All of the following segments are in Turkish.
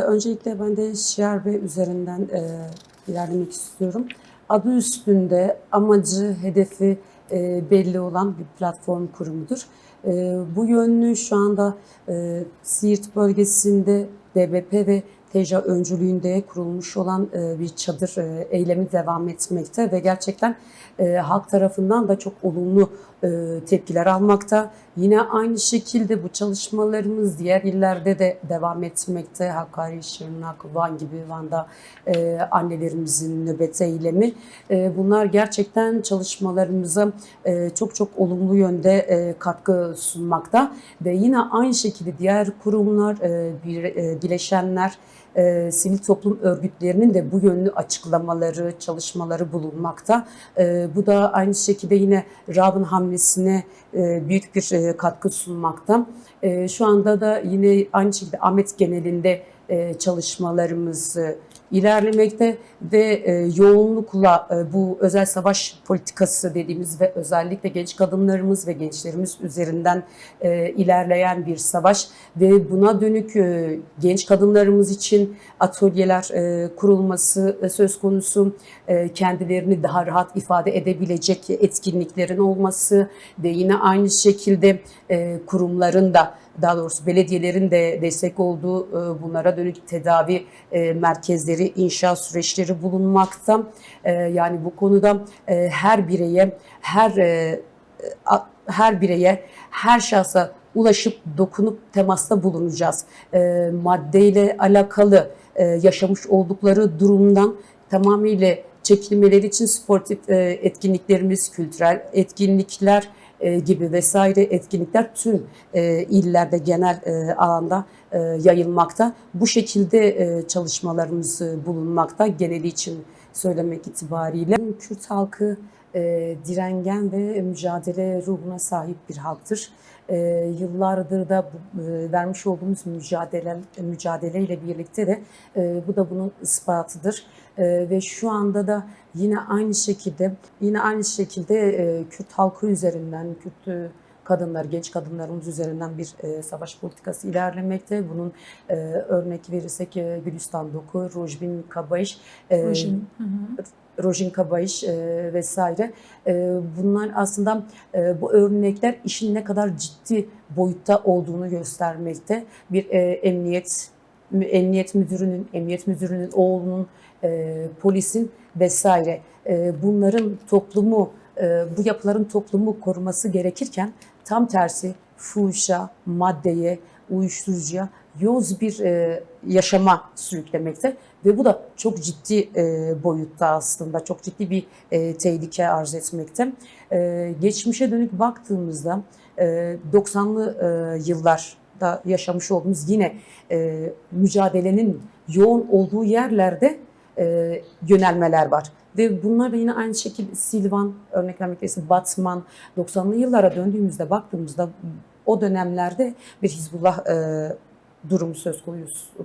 Öncelikle ben de Şiar üzerinden ilerlemek istiyorum. Adı üstünde amacı, hedefi belli olan bir platform kurumudur. Bu yönlü şu anda Siirt bölgesinde DBP ve TEJA öncülüğünde kurulmuş olan bir çadır eylemi devam etmekte ve gerçekten halk tarafından da çok olumlu tepkiler almakta. Yine aynı şekilde bu çalışmalarımız diğer illerde de devam etmekte. Hakkari, Şırnak, Van gibi Van'da annelerimizin nöbet eylemi. Bunlar gerçekten çalışmalarımıza çok çok olumlu yönde katkı sunmakta. Ve yine aynı şekilde diğer kurumlar, bileşenler, sivil toplum örgütlerinin de bu yönlü açıklamaları, çalışmaları bulunmakta. Bu da aynı şekilde yine RAB'ın hamlesine büyük bir katkı sunmakta. Şu anda da yine aynı şekilde Ahmet genelinde çalışmalarımız ilerlemekte ve yoğunlukla bu özel savaş politikası dediğimiz ve özellikle genç kadınlarımız ve gençlerimiz üzerinden ilerleyen bir savaş ve buna dönük genç kadınlarımız için atölyeler kurulması söz konusu, kendilerini daha rahat ifade edebilecek etkinliklerin olması ve yine aynı şekilde kurumların da, daha doğrusu belediyelerin de destek olduğu bunlara dönük tedavi merkezleri, inşa süreçleri bulunmakta. Yani bu konuda her bireye, her şahsa ulaşıp dokunup temasta bulunacağız. Maddeyle alakalı yaşamış oldukları durumdan tamamıyla çekilmeleri için sportif etkinliklerimiz, kültürel etkinlikler gibi vesaire etkinlikler tüm illerde genel alanda yayılmakta. Bu şekilde çalışmalarımız bulunmakta. Geneli için söylemek itibariyle Kürt halkı direngen ve mücadele ruhuna sahip bir halktır. Yıllardır da vermiş olduğumuz mücadeleyle birlikte de bu da bunun ispatıdır. Ve şu anda da yine aynı şekilde Kürt halkı üzerinden, Kürt kadınlar, genç kadınlarımız üzerinden bir savaş politikası ilerlemekte. Bunun örnek verirsek Gülistan Doku, Rojbin Kabayış, Rojin Kabayış vesaire. Bunlar aslında bu örnekler işin ne kadar ciddi boyutta olduğunu göstermekte. Bir emniyet müdürünün oğlunun, polisin vesaire bunların bu yapıların toplumu koruması gerekirken tam tersi fuhuşa, maddeye, uyuşturucuya yoz bir yaşama sürüklemekte ve bu da çok ciddi boyutta aslında çok ciddi bir tehlike arz etmekte. Geçmişe dönük baktığımızda 90'lı yıllarda yaşamış olduğumuz yine mücadelenin yoğun olduğu yerlerde yönelmeler var. Ve bunlar da yine aynı şekilde Silvan, örnek vermek gerekirse Batman, 90'lı yıllara döndüğümüzde baktığımızda o dönemlerde bir Hizbullah durumu söz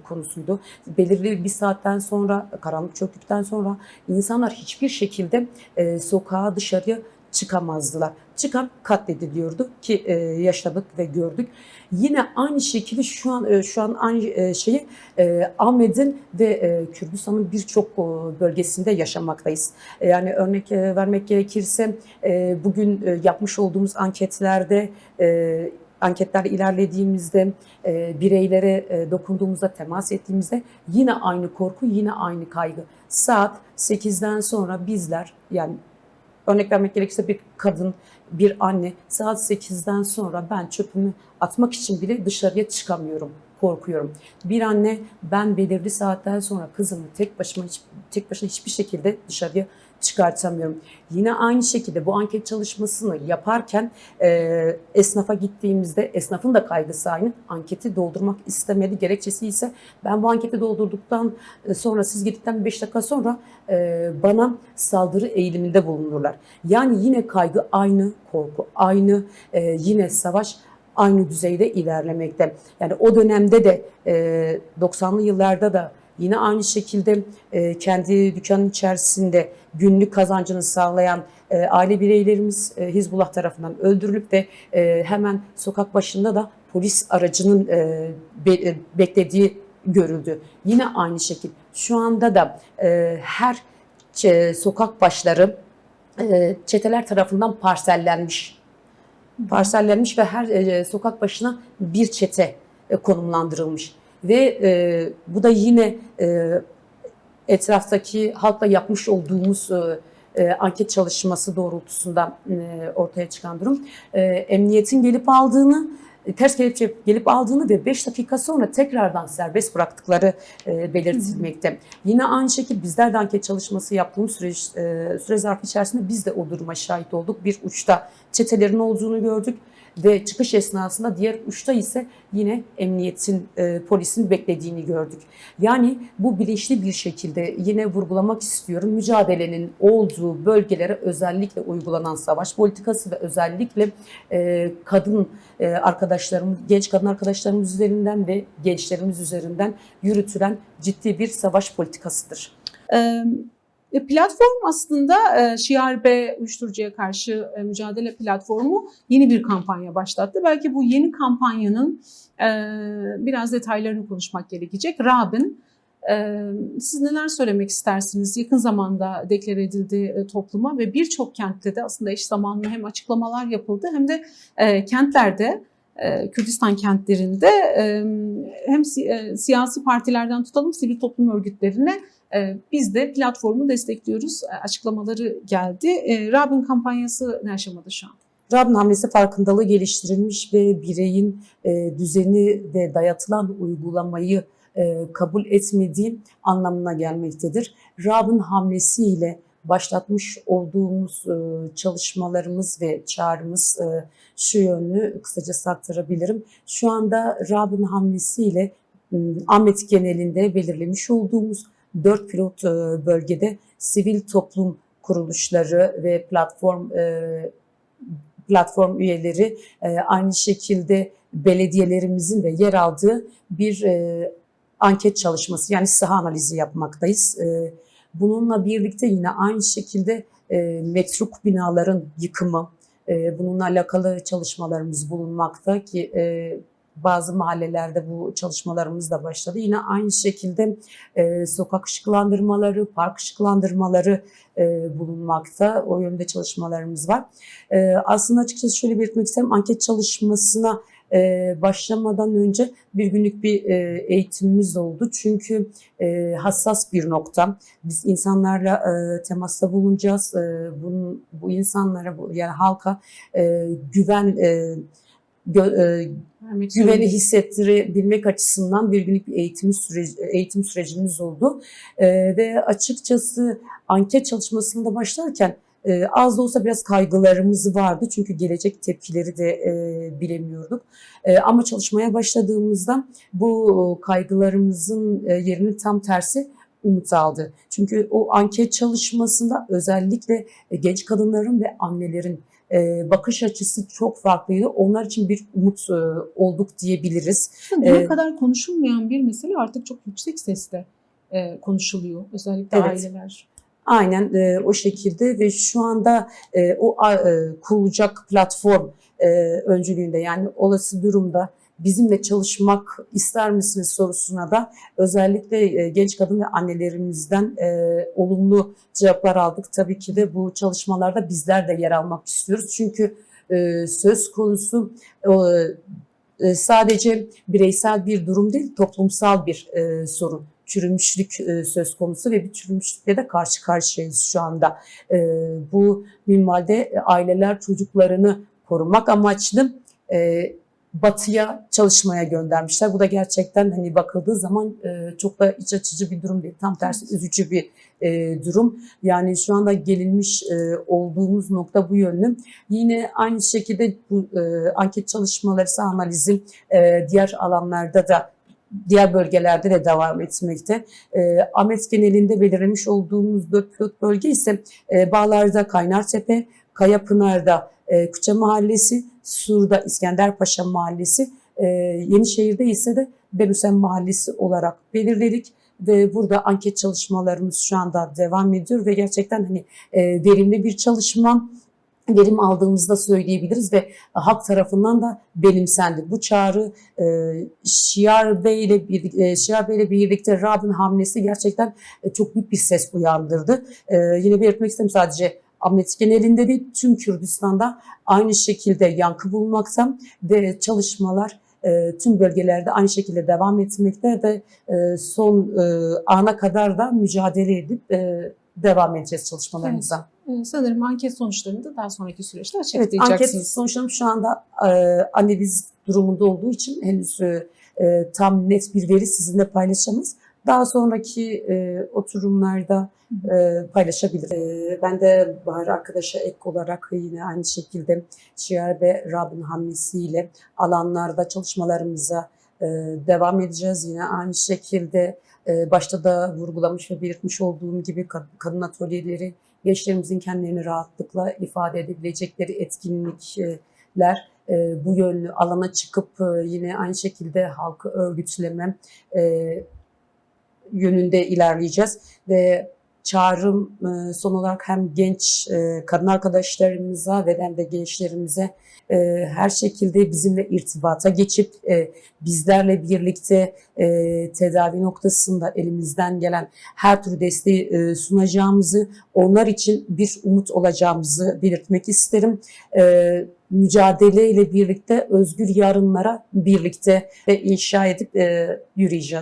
konusuydu. Belirli bir saatten sonra, karanlık çöktükten sonra insanlar hiçbir şekilde sokağa, dışarıya çıkamazdılar. Çıkan katlediliyordu ki yaşadık ve gördük. Yine aynı şekilde şu an aynı şeyi Ahmet'in ve Kürdistan'ın birçok bölgesinde yaşamaktayız. Yani örnek vermek gerekirse bugün yapmış olduğumuz anketler ilerlediğimizde, bireylere dokunduğumuzda, temas ettiğimizde yine aynı korku, yine aynı kaygı. Saat 8'den sonra bizler, yani örnek vermek gerekirse bir kadın, bir anne saat 8'den sonra ben çöpümü atmak için bile dışarıya çıkamıyorum, korkuyorum. Bir anne ben belirli saatten sonra kızımı tek başına hiçbir şekilde dışarıya çıkartamıyorum. Yine aynı şekilde bu anket çalışmasını yaparken esnafa gittiğimizde esnafın da kaygısı aynı. Anketi doldurmak istemedi. Gerekçesi ise ben bu anketi doldurduktan sonra siz gittikten 5 dakika sonra bana saldırı eğiliminde bulunurlar. Yani yine kaygı aynı, korku aynı, yine savaş aynı düzeyde ilerlemekte. Yani o dönemde de 90'lı yıllarda da yine aynı şekilde kendi dükkanın içerisinde günlük kazancını sağlayan aile bireylerimiz Hizbullah tarafından öldürülüp de hemen sokak başında da polis aracının beklediği görüldü. Yine aynı şekilde şu anda da her sokak başları çeteler tarafından parsellenmiş ve her sokak başına bir çete konumlandırılmış. Ve bu da yine etraftaki halkla yapmış olduğumuz anket çalışması doğrultusunda ortaya çıkan durum. Emniyetin ters kelepçe gelip aldığını ve 5 dakika sonra tekrardan serbest bıraktıkları belirtilmekte. Yine aynı şekilde bizler de anket çalışması yaptığımız süre zarfı içerisinde biz de o duruma şahit olduk. Bir uçta çetelerin olduğunu gördük ve çıkış esnasında diğer uçta ise yine emniyetin, polisin beklediğini gördük. Yani bu bilinçli bir şekilde yine vurgulamak istiyorum. Mücadelenin olduğu bölgelere özellikle uygulanan savaş politikası ve özellikle kadın arkadaşlarımız, genç kadın arkadaşlarımız üzerinden ve gençlerimiz üzerinden yürütülen ciddi bir savaş politikasıdır. Platform aslında Şiar B uyuşturucuya karşı mücadele platformu yeni bir kampanya başlattı. Belki bu yeni kampanyanın biraz detaylarını konuşmak gerekecek. Rabin, siz neler söylemek istersiniz? Yakın zamanda deklare edildi topluma ve birçok kentte de aslında eş zamanlı hem açıklamalar yapıldı hem de kentlerde, Kürdistan kentlerinde hem siyasi partilerden tutalım sivil toplum örgütlerine biz de platformu destekliyoruz açıklamaları geldi. Rabin kampanyası ne aşamada şu an? Rabin hamlesi farkındalığı geliştirilmiş ve bireyin düzeni ve dayatılan uygulamayı kabul etmediği anlamına gelmektedir. Rabin hamlesiyle başlatmış olduğumuz çalışmalarımız ve çağrımız şu yönlü, kısacası aktarabilirim. Şu anda Rabin hamlesiyle Ahmet genelinde belirlemiş olduğumuz 4 pilot bölgede sivil toplum kuruluşları ve platform üyeleri aynı şekilde belediyelerimizin de yer aldığı bir anket çalışması, yani saha analizi yapmaktayız. Bununla birlikte yine aynı şekilde metruk binaların yıkımı, bununla alakalı çalışmalarımız bulunmakta ki bazı mahallelerde bu çalışmalarımız da başladı. Yine aynı şekilde sokak ışıklandırmaları, park ışıklandırmaları bulunmakta. O yönde çalışmalarımız var. Aslında açıkçası şöyle belirtmek isterim. Anket çalışmasına başlamadan önce bir günlük bir eğitimimiz oldu. Çünkü hassas bir nokta. Biz insanlarla temasta bulunacağız. Bu insanlara, yani halka güveni hissettirebilmek açısından bir günlük bir eğitim sürecimiz oldu. Ve açıkçası anket çalışmasına da başlarken az da olsa biraz kaygılarımız vardı. Çünkü gelecek tepkileri de bilemiyorduk. Ama çalışmaya başladığımızda bu kaygılarımızın yerini tam tersi umut aldı. Çünkü o anket çalışmasında özellikle genç kadınların ve annelerin bakış açısı çok farklıydı. Onlar için bir umut olduk diyebiliriz. Ne kadar konuşulmayan bir mesele artık çok yüksek sesle konuşuluyor. Özellikle evet. Aileler. Aynen o şekilde ve şu anda kurulacak platform öncülüğünde, yani olası durumda bizimle çalışmak ister misiniz sorusuna da özellikle genç kadın ve annelerimizden olumlu cevaplar aldık. Tabii ki de bu çalışmalarda bizler de yer almak istiyoruz. Çünkü söz konusu sadece bireysel bir durum değil, toplumsal bir sorun. Çürümüşlük söz konusu ve bir çürümüşlükle de karşı karşıyayız şu anda. Bu minvalde aileler çocuklarını korumak amaçlı Batı'ya çalışmaya göndermişler. Bu da gerçekten hani bakıldığı zaman çok da iç açıcı bir durum değil. Tam tersi üzücü bir durum. Yani şu anda gelinmiş olduğumuz nokta bu yönlü. Yine aynı şekilde bu anket çalışmaları, saha analizi diğer alanlarda da, diğer bölgelerde de devam etmekte. Ahmet genelinde belirlemiş olduğumuz 4 pilot bölge ise Bağlar'da Kaynartepe, Kayapınar'da Kıça Mahallesi, Sur'da İskenderpaşa Mahallesi, Yenişehir'de ise de Benüsen Mahallesi olarak belirledik. Ve burada anket çalışmalarımız şu anda devam ediyor ve gerçekten hani verimli bir çalışma. verim aldığımızda söyleyebiliriz ve halk tarafından da benimsendi. Bu çağrı Şiar Bey ile birlikte Rab'in hamlesi gerçekten çok büyük bir ses uyandırdı. Yine belirtmek istedim, sadece Ahmet genelinde değil, tüm Kürdistan'da aynı şekilde yankı bulmakta ve çalışmalar tüm bölgelerde aynı şekilde devam etmekte ve son ana kadar da mücadele edip devam edeceğiz çalışmalarımıza. Sanırım anket sonuçlarını da daha sonraki süreçte Evet, açıklayacaksınız. anket sonuçlarım şu anda analiz durumunda olduğu için henüz tam net bir veri sizinle paylaşamaz. Daha sonraki oturumlarda paylaşabilirim. Ben de Bahar arkadaşa ek olarak yine aynı şekilde Şiar ve Rab'in hamlesiyle alanlarda çalışmalarımıza devam edeceğiz. Yine aynı şekilde başta da vurgulamış ve belirtmiş olduğum gibi kadın atölyeleri, gençlerimizin kendilerini rahatlıkla ifade edebilecekleri etkinlikler, bu yönlü alana çıkıp yine aynı şekilde halkı örgütleme yönünde ilerleyeceğiz ve çağrım son olarak hem genç kadın arkadaşlarımıza ve hem de gençlerimize her şekilde bizimle irtibata geçip bizlerle birlikte tedavi noktasında elimizden gelen her türlü desteği sunacağımızı, onlar için bir umut olacağımızı belirtmek isterim. Mücadeleyle birlikte özgür yarınlara birlikte inşa edip yürüyeceğiz.